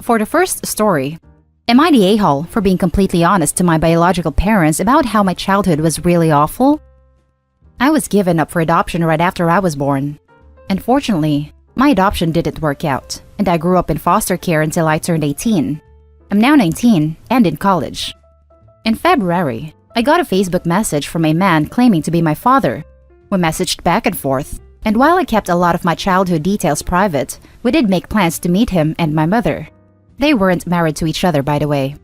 For the first story, am I the a-hole for being completely honest to my biological parents about how my childhood was really awful? I was given up for adoption right after I was born. Unfortunately, my adoption didn't work out, and I grew up in foster care until I turned 18. I'm now 19 and in college. In February, I got a Facebook message from a man claiming to be my father. We messaged back and forth, and while I kept a lot of my childhood details private, we did make plans to meet him and my mother. They weren't married to each other, by the way.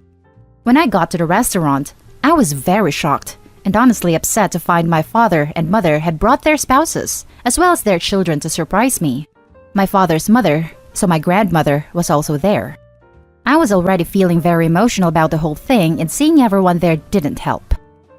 When I got to the restaurant, I was very shocked and honestly upset to find my father and mother had brought their spouses, as well as their children, to surprise me. My father's mother, so my grandmother, was also there. I was already feeling very emotional about the whole thing, and seeing everyone there didn't help.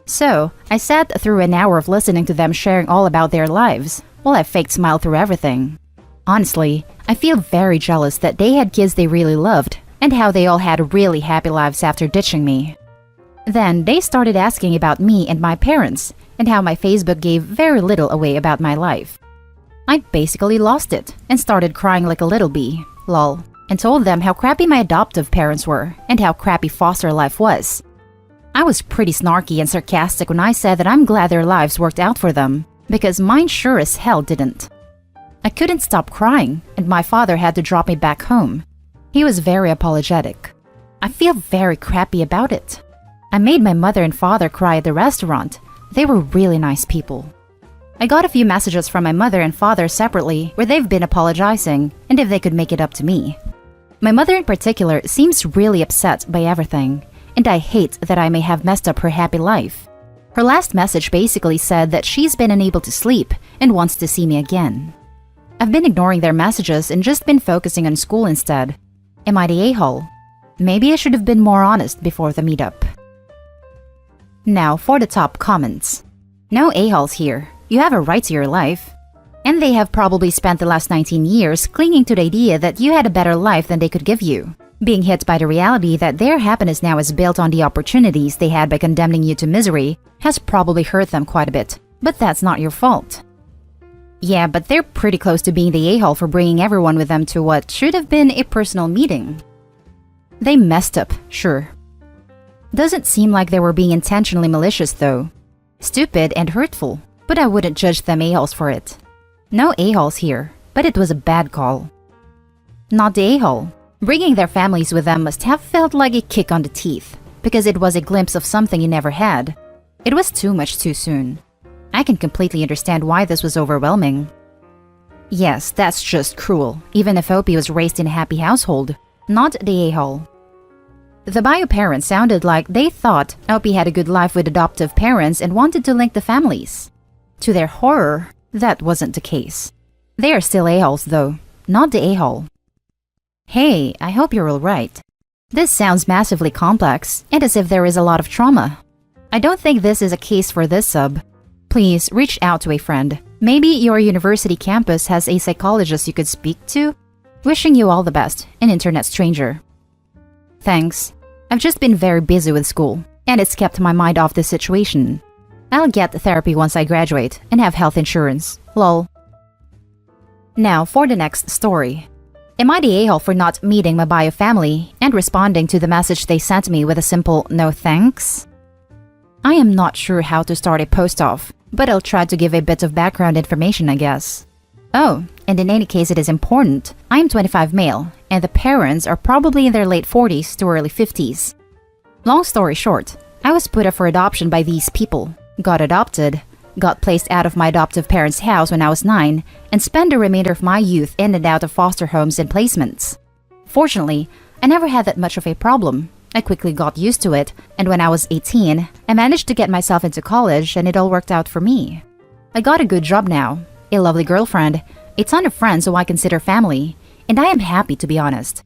So, I sat through an hour of listening to them sharing all about their lives, while I faked smile through everything. Honestly, I feel very jealous that they had kids they really loved, and how they all had really happy lives after ditching me. Then they started asking about me and my parents, and how my Facebook gave very little away about my life. I basically lost it, and started crying like a little bee, lol, and told them how crappy my adoptive parents were, and how crappy foster life was. I was pretty snarky and sarcastic when I said that I'm glad their lives worked out for them, because mine sure as hell didn't. I couldn't stop crying, and my father had to drop me back home. He was very apologetic. I feel very crappy about it. I made my mother and father cry at the restaurant. They were really nice people. I got a few messages from my mother and father separately where they've been apologizing and if they could make it up to me. My mother in particular seems really upset by everything, and I hate that I may have messed up her happy life. Her last message basically said that she's been unable to sleep and wants to see me again. I've been ignoring their messages and just been focusing on school instead. Am I the a-hole? Maybe I should have been more honest before the meetup. Now for the top comments. No a-holes here. You have a right to your life. And they have probably spent the last 19 years clinging to the idea that you had a better life than they could give you, being hit by the reality that their happiness now is built on the opportunities they had by condemning you to misery has probably hurt them quite a bit, but that's not your fault. Yeah, but they're pretty close to being the a-hole for bringing everyone with them to what should have been a personal meeting. They messed up, sure. Doesn't seem like they were being intentionally malicious though. Stupid and hurtful, but I wouldn't judge them a-holes for it. No a-holes here, but it was a bad call. Not the a-hole. Bringing their families with them must have felt like a kick on the teeth, because it was a glimpse of something you never had. It was too much too soon. I can completely understand why this was overwhelming. Yes, that's just cruel, even if Opie was raised in a happy household. Not the a-hole. The bio parents sounded like they thought Opie had a good life with adoptive parents and wanted to link the families. To their horror, that wasn't the case. They are still a-holes though, not the a-hole. Hey, I hope you're alright. This sounds massively complex and as if there is a lot of trauma. I don't think this is a case for this sub. Please reach out to a friend. Maybe your university campus has a psychologist you could speak to. Wishing you all the best, an internet stranger. Thanks. I've just been very busy with school, and it's kept my mind off this situation. I'll get therapy once I graduate and have health insurance. Lol. Now for the next story. Am I the a-hole for not meeting my bio family and responding to the message they sent me with a simple no thanks? I am not sure how to start a post off, but I'll try to give a bit of background information, I guess. Oh, and in any case it is important, I am 25 male, and the parents are probably in their late 40s to early 50s. Long story short, I was put up for adoption by these people, got adopted, got placed out of my adoptive parents' house when I was 9, and spent the remainder of my youth in and out of foster homes and placements. Fortunately, I never had that much of a problem. I quickly got used to it, and when I was 18, I managed to get myself into college and it all worked out for me. I got a good job now, a lovely girlfriend, a ton of friends who I consider family, and I am happy to be honest.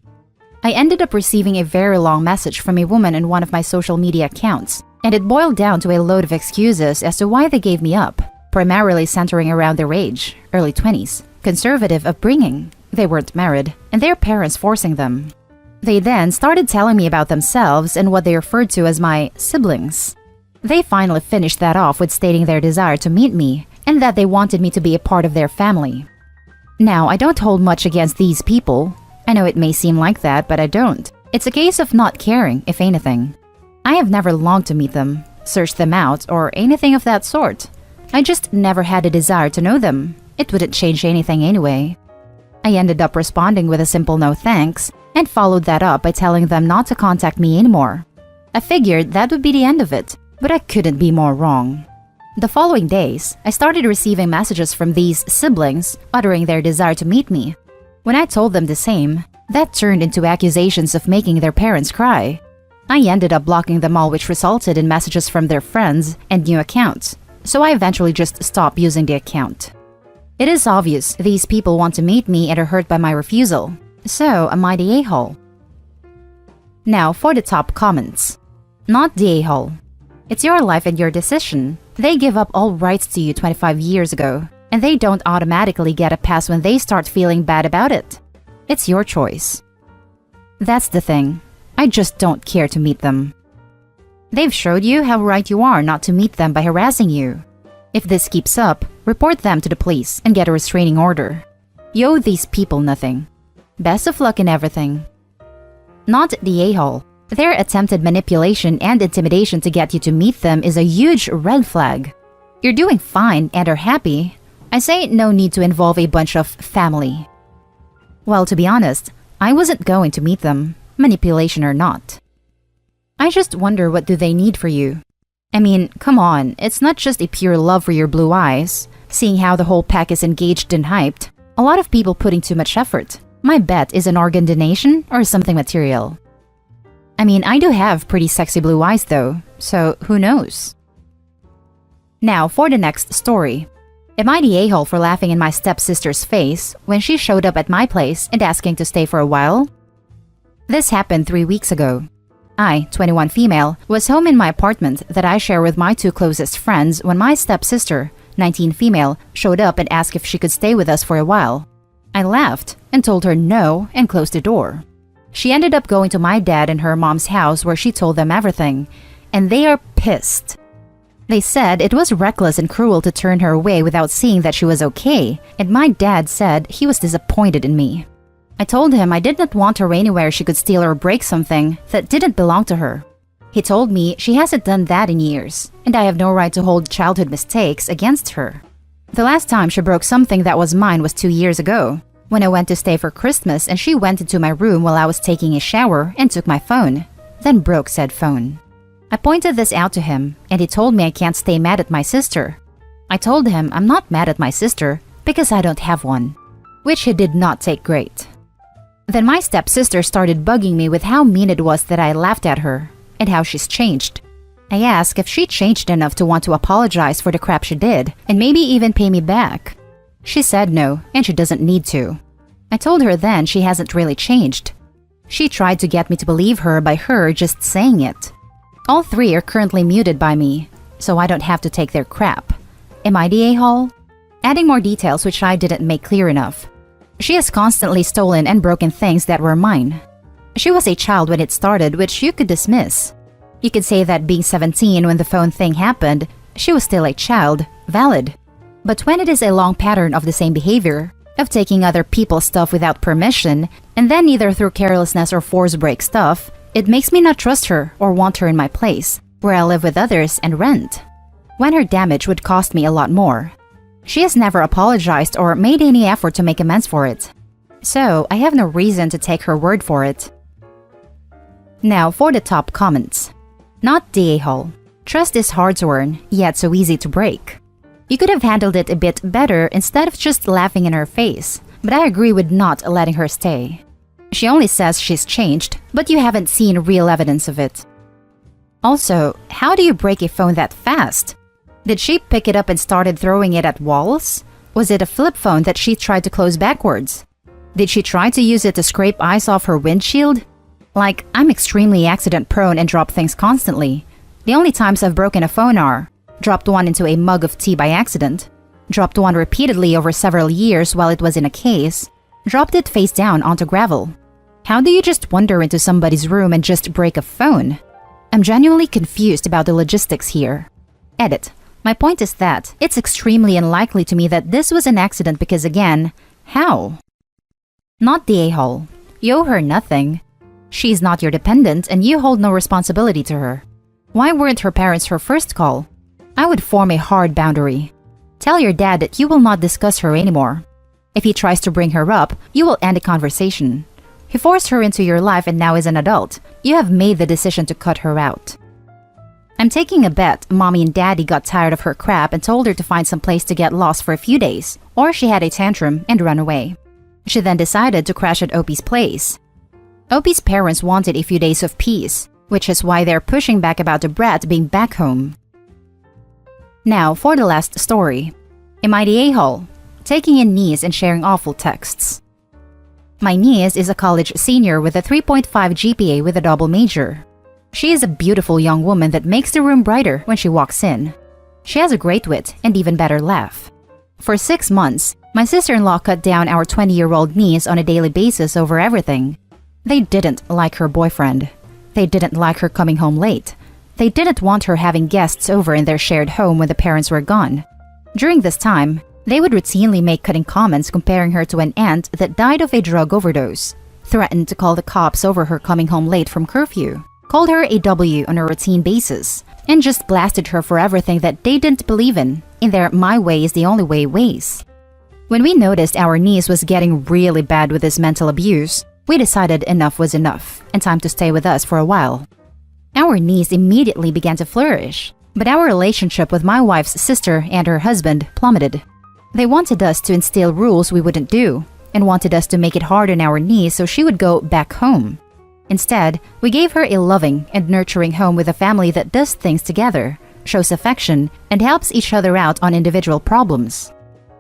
I ended up receiving a very long message from a woman in one of my social media accounts, and it boiled down to a load of excuses as to why they gave me up, primarily centering around their age, early 20s, conservative upbringing, they weren't married, and their parents forcing them. They then started telling me about themselves and what they referred to as my siblings. They finally finished that off with stating their desire to meet me and that they wanted me to be a part of their family. Now, I don't hold much against these people. I know it may seem like that, but I don't. It's a case of not caring, if anything. I have never longed to meet them, search them out, or anything of that sort. I just never had a desire to know them. It wouldn't change anything anyway. I ended up responding with a simple no thanks, and followed that up by telling them not to contact me anymore. I figured that would be the end of it, but I couldn't be more wrong. The following days, I started receiving messages from these siblings uttering their desire to meet me. When I told them the same, that turned into accusations of making their parents cry. I ended up blocking them all, which resulted in messages from their friends and new accounts, so I eventually just stopped using the account. It is obvious these people want to meet me and are hurt by my refusal, so am I the a-hole? Now for the top comments. Not the a-hole. It's your life and your decision. They give up all rights to you 25 years ago, and they don't automatically get a pass when they start feeling bad about it. It's your choice. That's the thing. I just don't care to meet them. They've showed you how right you are not to meet them by harassing you. If this keeps up, report them to the police and get a restraining order. You owe these people nothing. Best of luck in everything. Not the a-hole. Their attempted manipulation and intimidation to get you to meet them is a huge red flag. You're doing fine and are happy. I say no need to involve a bunch of family. Well, to be honest, I wasn't going to meet them, manipulation or not. I just wonder, what do they need for you? I mean, come on, it's not just a pure love for your blue eyes. Seeing how the whole pack is engaged and hyped, a lot of people putting too much effort. My bet is an organ donation or something material. I mean, I do have pretty sexy blue eyes though, so who knows? Now for the next story. Am I the a-hole for laughing in my stepsister's face when she showed up at my place and asking to stay for a while? This happened 3 weeks ago. I, 21 female, was home in my apartment that I share with my 2 closest friends when my stepsister, 19 female, showed up and asked if she could stay with us for a while. I laughed and told her no and closed the door. She ended up going to my dad and her mom's house where she told them everything, and they are pissed. They said it was reckless and cruel to turn her away without seeing that she was okay, and my dad said he was disappointed in me. I told him I did not want her anywhere she could steal or break something that didn't belong to her. He told me she hasn't done that in years, and I have no right to hold childhood mistakes against her. The last time she broke something that was mine was 2 years ago, when I went to stay for Christmas and she went into my room while I was taking a shower and took my phone, then broke said phone. I pointed this out to him, and he told me I can't stay mad at my sister. I told him I'm not mad at my sister because I don't have one, which he did not take great. Then my stepsister started bugging me with how mean it was that I laughed at her, and how she's changed. I asked if she changed enough to want to apologize for the crap she did, and maybe even pay me back. She said no, and she doesn't need to. I told her then she hasn't really changed. She tried to get me to believe her by her just saying it. All 3 are currently muted by me, so I don't have to take their crap. Am I the a-hole? Adding more details which I didn't make clear enough. She has constantly stolen and broken things that were mine. She was a child when it started, which you could dismiss. You could say that being 17 when the phone thing happened, she was still a child, valid. But when it is a long pattern of the same behavior, of taking other people's stuff without permission, and then either through carelessness or force break stuff, it makes me not trust her or want her in my place, where I live with others and rent, when her damage would cost me a lot more. She has never apologized or made any effort to make amends for it, so I have no reason to take her word for it. Now for the top comments. Not the a-hole. Trust is hard to earn, yet so easy to break. You could have handled it a bit better instead of just laughing in her face, but I agree with not letting her stay. She only says she's changed, but you haven't seen real evidence of it. Also, how do you break a phone that fast? Did she pick it up and started throwing it at walls? Was it a flip phone that she tried to close backwards? Did she try to use it to scrape ice off her windshield? Like, I'm extremely accident prone and drop things constantly. The only times I've broken a phone are dropped one into a mug of tea by accident, dropped one repeatedly over several years while it was in a case, dropped it face down onto gravel. How do you just wander into somebody's room and just break a phone? I'm genuinely confused about the logistics here. Edit. My point is that it's extremely unlikely to me that this was an accident because again, how? Not the a-hole. You owe her nothing. She's not your dependent and you hold no responsibility to her. Why weren't her parents her first call? I would form a hard boundary. Tell your dad that you will not discuss her anymore. If he tries to bring her up, you will end the conversation. He forced her into your life and now is an adult. You have made the decision to cut her out. I'm taking a bet mommy and daddy got tired of her crap and told her to find some place to get lost for a few days, or she had a tantrum and run away. She then decided to crash at Opie's place. Opie's parents wanted a few days of peace, which is why they're pushing back about the brat being back home. Now for the last story. Am I the a-hole? Taking in niece and sharing awful texts. My niece is a college senior with a 3.5 GPA with a double major. She is a beautiful young woman that makes the room brighter when she walks in. She has a great wit and even better laugh. For 6 months, my sister-in-law cut down our 20-year-old niece on a daily basis over everything. They didn't like her boyfriend. They didn't like her coming home late. They didn't want her having guests over in their shared home when the parents were gone. During this time, they would routinely make cutting comments comparing her to an aunt that died of a drug overdose, threatened to call the cops over her coming home late from curfew, called her a W on a routine basis, and just blasted her for everything that they didn't believe in their my way is the only way ways. When we noticed our niece was getting really bad with this mental abuse, we decided enough was enough and time to stay with us for a while. Our niece immediately began to flourish, but our relationship with my wife's sister and her husband plummeted. They wanted us to instill rules we wouldn't do and wanted us to make it hard on our niece so she would go back home. Instead, we gave her a loving and nurturing home with a family that does things together, shows affection, and helps each other out on individual problems.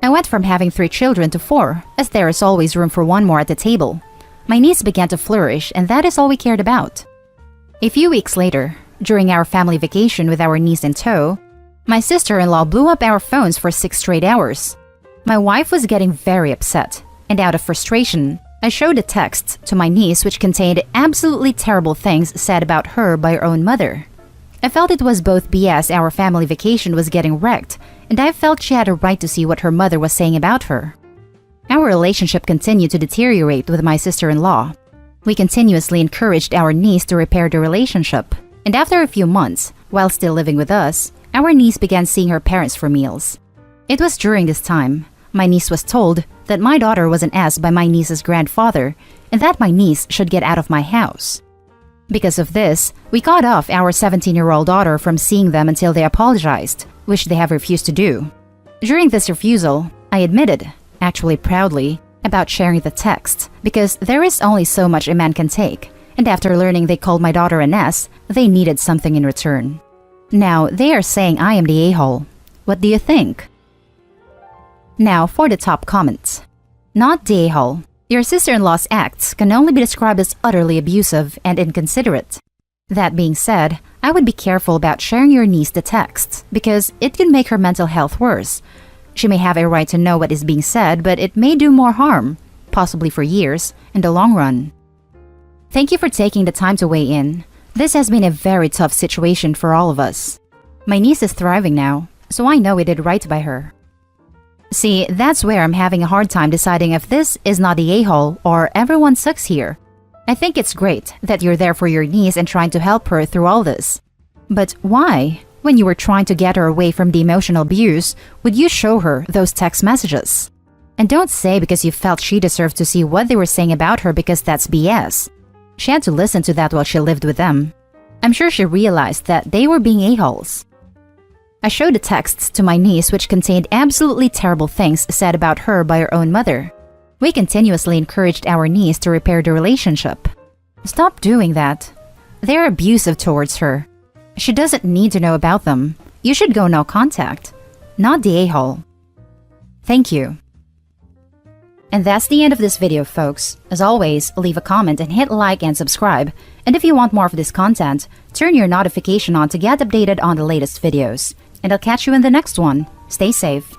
I went from having 3 children to 4, as there is always room for one more at the table. My niece began to flourish, and that is all we cared about. A few weeks later, during our family vacation with our niece in tow, my sister-in-law blew up our phones for 6 straight hours. My wife was getting very upset, and out of frustration, I showed a text to my niece which contained absolutely terrible things said about her by her own mother. I felt it was both BS our family vacation was getting wrecked, and I felt she had a right to see what her mother was saying about her. Our relationship continued to deteriorate with my sister-in-law. We continuously encouraged our niece to repair the relationship, and after a few months, while still living with us, our niece began seeing her parents for meals. It was during this time my niece was told that my daughter was an ass by my niece's grandfather and that my niece should get out of my house. Because of this, we cut off our 17-year-old daughter from seeing them until they apologized, which they have refused to do. During this refusal, I admitted, actually proudly, about sharing the text because there is only so much a man can take, and after learning they called my daughter an ass, they needed something in return. Now they are saying I am the a-hole. What do you think? Now for the top comments. Not the a-hole. Your sister-in-law's acts can only be described as utterly abusive and inconsiderate. That being said, I would be careful about sharing your niece the text because it can make her mental health worse. She may have a right to know what is being said, but it may do more harm, possibly for years, in the long run. Thank you for taking the time to weigh in. This has been a very tough situation for all of us. My niece is thriving now, so I know we did right by her. See, that's where I'm having a hard time deciding if this is not the a-hole or everyone sucks here. I think it's great that you're there for your niece and trying to help her through all this. But why, when you were trying to get her away from the emotional abuse, would you show her those text messages? And don't say because you felt she deserved to see what they were saying about her because that's BS. She had to listen to that while she lived with them. I'm sure she realized that they were being a-holes. I showed the texts to my niece which contained absolutely terrible things said about her by her own mother. We continuously encouraged our niece to repair the relationship. Stop doing that. They're abusive towards her. She doesn't need to know about them. You should go no contact. Not the a-hole. Thank you. And that's the end of this video, folks. As always, leave a comment and hit like and subscribe. And if you want more of this content, turn your notification on to get updated on the latest videos. And I'll catch you in the next one. Stay safe.